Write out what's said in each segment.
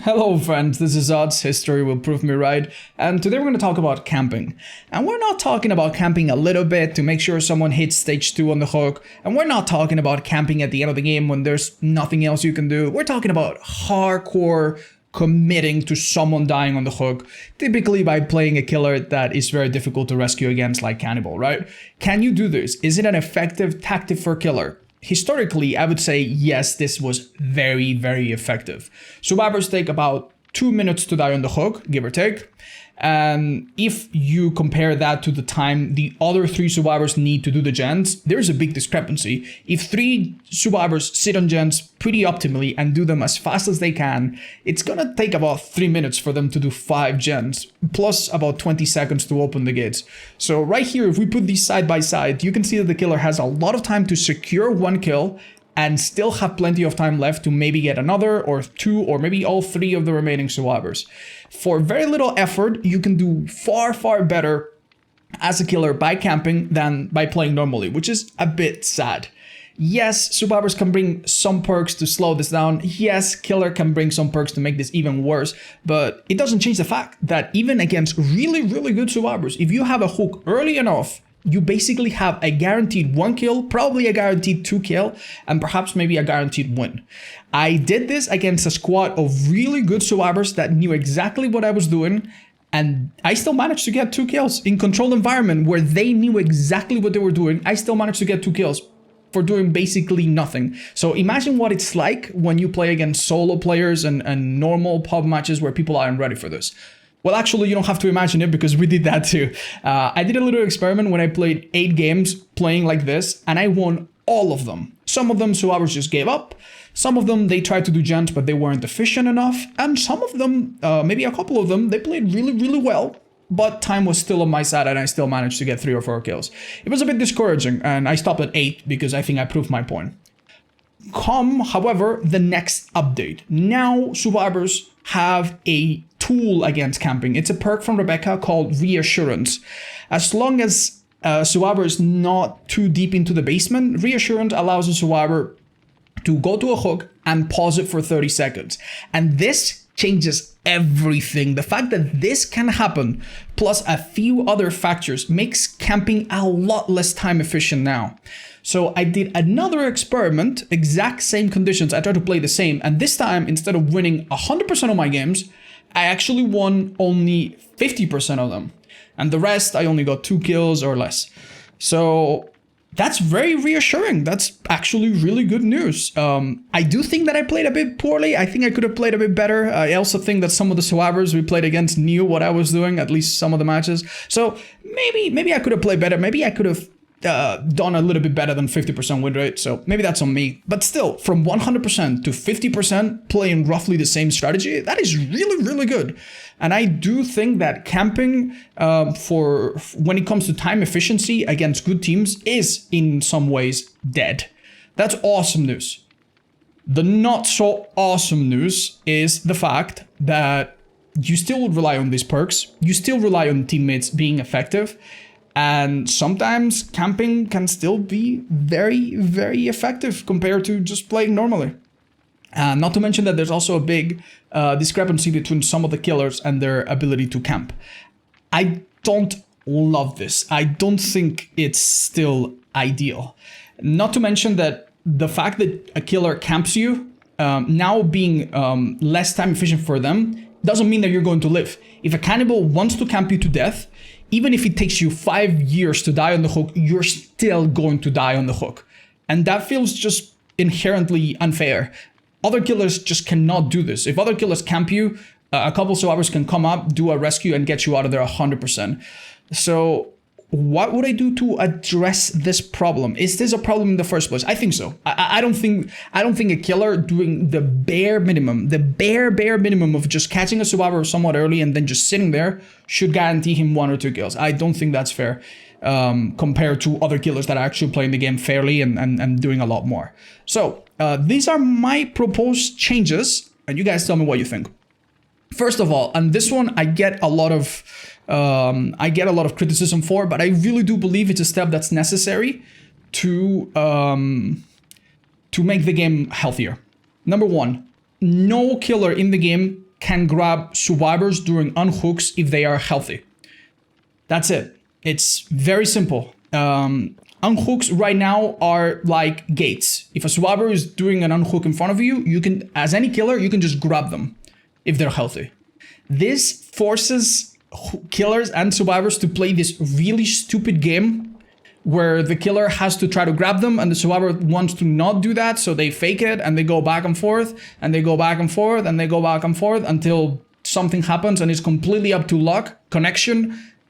Hello friends, this is Odds, history will prove me right, and today we're going to talk about camping. And we're not talking about camping a little bit to make sure someone hits stage 2 on the hook, and we're not talking about camping at the end of the game when there's nothing else you can do. We're talking about hardcore committing to someone dying on the hook, typically by playing a killer that is very difficult to rescue against, like Cannibal, right? Can you do this? Is it an effective tactic for a killer? Historically, I would say yes, this was very, very effective. Survivors take about 2 minutes to die on the hook, give or take. And if you compare that to the time the other 3 survivors need to do the gens, there's a big discrepancy. If 3 survivors sit on gens pretty optimally and do them as fast as they can, it's gonna take about 3 minutes for them to do 5 gens, plus about 20 seconds to open the gates. So right here, if we put these side by side, you can see that the killer has a lot of time to secure 1 kill and still have plenty of time left to maybe get another or 2 or maybe all 3 of the remaining survivors. For very little effort, you can do far, far better as a killer by camping than by playing normally, which is a bit sad. Yes, survivors can bring some perks to slow this down. Yes, killer can bring some perks to make this even worse, but it doesn't change the fact that even against really, really good survivors, if you have a hook early enough, you basically have a guaranteed 1 kill, probably a guaranteed 2 kill, and perhaps maybe a guaranteed win. I did this against a squad of really good survivors that knew exactly what I was doing, and I still managed to get 2 kills. In controlled environment where they knew exactly what they were doing, I still managed to get 2 kills for doing basically nothing. So imagine what it's like when you play against solo players and normal pub matches where people aren't ready for this. Well, actually, you don't have to imagine it because we did that too. I did a little experiment when I played 8 games playing like this, and I won all of them. Some of them survivors just gave up. Some of them, they tried to do gens, but they weren't efficient enough. And some of them, maybe a couple of them, they played really, really well. But time was still on my side, and I still managed to get 3 or 4 kills. It was a bit discouraging, and I stopped at 8 because I think I proved my point. Come, however, the next update. Now, survivors have a tool against camping. It's a perk from Rebecca called Reassurance. As long as a survivor is not too deep into the basement, Reassurance allows a survivor to go to a hook and pause it for 30 seconds. And this changes everything. The fact that this can happen, plus a few other factors, makes camping a lot less time efficient now. So I did another experiment, exact same conditions. I tried to play the same. And this time, instead of winning 100% of my games, I actually won only 50% of them. And the rest, I only got 2 kills or less. So that's very reassuring. That's actually really good news. I do think that I played a bit poorly. I think I could have played a bit better. I also think that some of the survivors we played against knew what I was doing, at least some of the matches. So maybe I could have played better. Maybe I could have done a little bit better than 50% win rate, so maybe that's on me. But still, from 100% to 50% playing roughly the same strategy, that is really, really good. And I do think that camping, for when it comes to time efficiency against good teams, is in some ways dead. That's awesome news. The not so awesome news is the fact that you still rely on these perks, you still rely on teammates being effective, and sometimes camping can still be very, very effective compared to just playing normally. Not to mention that there's also a big discrepancy between some of the killers and their ability to camp. I don't love this. I don't think it's still ideal. Not to mention that the fact that a killer camps you, now being less time efficient for them, doesn't mean that you're going to live. If a cannibal wants to camp you to death, even if it takes you 5 years to die on the hook, you're still going to die on the hook. And that feels just inherently unfair. Other killers just cannot do this. If other killers camp you, a couple survivors can come up, do a rescue, and get you out of there 100%. So what would I do to address this problem? Is this a problem in the first place? I think so. I don't think a killer doing the bare minimum of just catching a survivor somewhat early and then just sitting there should guarantee him 1 or 2 kills. I don't think that's fair compared to other killers that are actually playing the game fairly and doing a lot more. So these are my proposed changes, and you guys tell me what you think. First of all, and this one I get a lot of criticism for, but I really do believe it's a step that's necessary to make the game healthier. Number 1, no killer in the game can grab survivors during unhooks if they are healthy. That's it. It's very simple. Unhooks right now are like gates. If a survivor is doing an unhook in front of you, you can, as any killer, you can just grab them if they're healthy. This forces killers and survivors to play this really stupid game where the killer has to try to grab them and the survivor wants to not do that, so they fake it and they go back and forth and they go back and forth and they go back and forth until something happens, and it's completely up to luck, connection,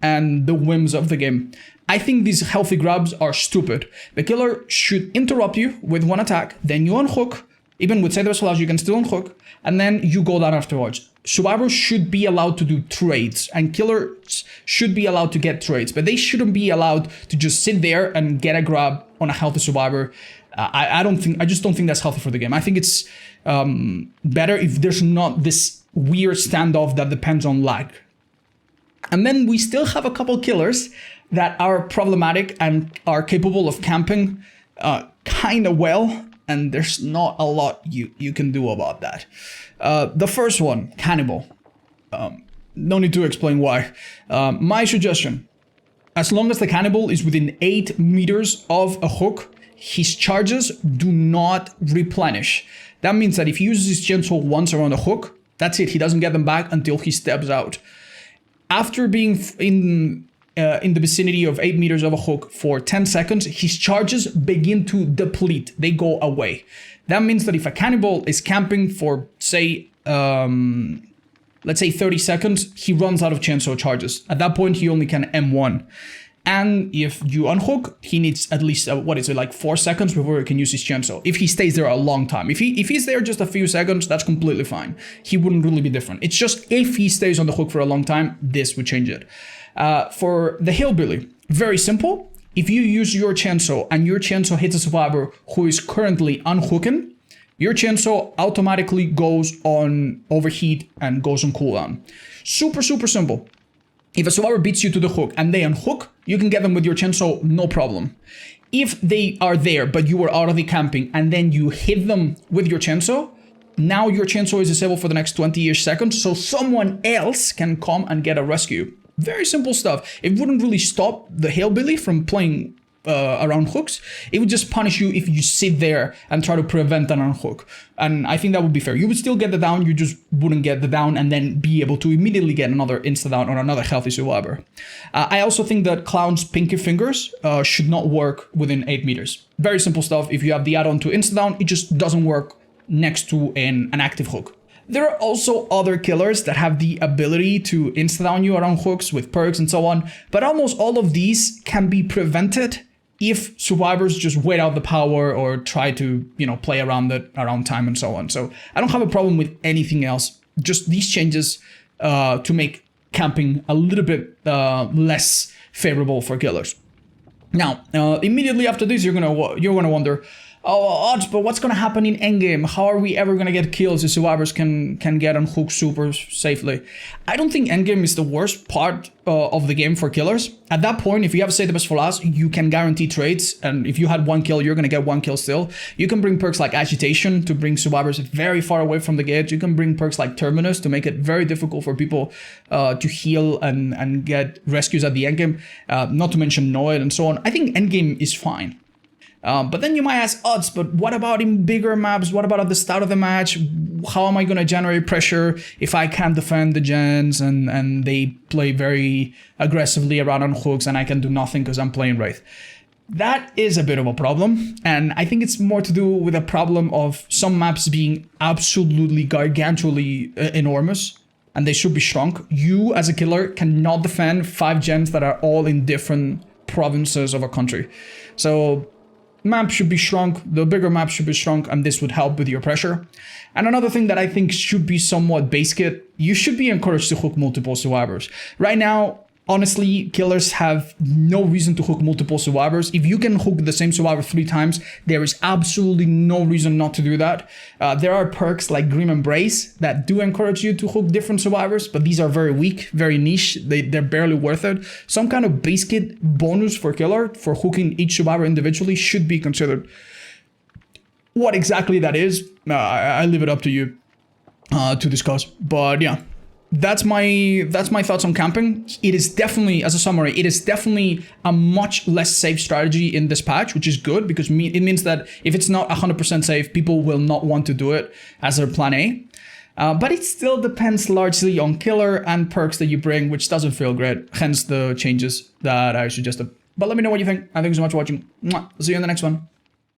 and the whims of the game. I think these healthy grabs are stupid. The killer should interrupt you with one attack, then you unhook. Even with Save the Best for Last, you can still unhook, and then you go down afterwards. Survivors should be allowed to do trades, and killers should be allowed to get trades, but they shouldn't be allowed to just sit there and get a grab on a healthy survivor. I just don't think that's healthy for the game. I think it's better if there's not this weird standoff that depends on lag. And then we still have a couple killers that are problematic and are capable of camping kind of well, and there's not a lot you can do about that. The first one, Cannibal. No need to explain why. My suggestion, as long as the Cannibal is within 8 meters of a hook, his charges do not replenish. That means that if he uses his chainsaw once around a hook, that's it. He doesn't get them back until he steps out. After being in the vicinity of 8 meters of a hook for 10 seconds, his charges begin to deplete. They go away. That means that if a cannibal is camping for, say, let's say 30 seconds, he runs out of chainsaw charges. At that point, he only can M1. And if you unhook, he needs at least, 4 seconds before he can use his chainsaw. If he stays there a long time. If he's there just a few seconds, that's completely fine. He wouldn't really be different. It's just if he stays on the hook for a long time, this would change it. For the hillbilly, very simple. If you use your chainsaw and your chainsaw hits a survivor who is currently unhooking, your chainsaw automatically goes on overheat and goes on cooldown. Super, super simple. If a survivor beats you to the hook and they unhook, you can get them with your chainsaw, no problem. If they are there, but you were already camping and then you hit them with your chainsaw, now your chainsaw is disabled for the next 20-ish seconds, so someone else can come and get a rescue. Very simple stuff. It wouldn't really stop the hillbilly from playing around hooks. It would just punish you if you sit there and try to prevent an unhook. And I think that would be fair. You would still get the down, you just wouldn't get the down and then be able to immediately get another insta down or another healthy survivor. I also think that Clown's pinky fingers should not work within 8 meters. Very simple stuff. If you have the add-on to insta down, it just doesn't work next to an active hook. There are also other killers that have the ability to insta-down you around hooks with perks and so on, but almost all of these can be prevented if survivors just wait out the power or try to, play around it, around time and so on. So I don't have a problem with anything else, just these changes to make camping a little bit less favorable for killers. Now, immediately after this, you're gonna wonder, oh, Odds, but what's gonna happen in endgame? How are we ever gonna get kills if survivors can get on hook super safely? I don't think endgame is the worst part of the game for killers. At that point, if you have Save the Best for Last, you can guarantee trades, and if you had 1 kill, you're gonna get 1 kill still. You can bring perks like Agitation to bring survivors very far away from the gate. You can bring perks like Terminus to make it very difficult for people to heal and get rescues at the endgame. Not to mention Noid and so on. I think endgame is fine. But then you might ask, Odds, but what about in bigger maps? What about at the start of the match? How am I going to generate pressure if I can't defend the gens and they play very aggressively around on hooks and I can do nothing because I'm playing Wraith? That is a bit of a problem. And I think it's more to do with a problem of some maps being absolutely gargantually enormous and they should be shrunk. You as a killer cannot defend 5 gens that are all in different provinces of a country. So map should be shrunk, the bigger map should be shrunk, and this would help with your pressure. And another thing that I think should be somewhat base kit, you should be encouraged to hook multiple survivors. Right now, honestly, killers have no reason to hook multiple survivors. If you can hook the same survivor 3 times, there is absolutely no reason not to do that. There are perks like Grim Embrace that do encourage you to hook different survivors, but these are very weak, very niche. They're barely worth it. Some kind of base kit bonus for killer for hooking each survivor individually should be considered. What exactly that is, I leave it up to you. to discuss. But yeah, that's my thoughts on camping. It is definitely, as a summary, it is definitely a much less safe strategy in this patch, which is good because it means that if it's not 100% safe, people will not want to do it as their plan A. But it still depends largely on killer and perks that you bring, which doesn't feel great. Hence the changes that I suggested. But let me know what you think. And thank you so much for watching. Mwah. See you in the next one.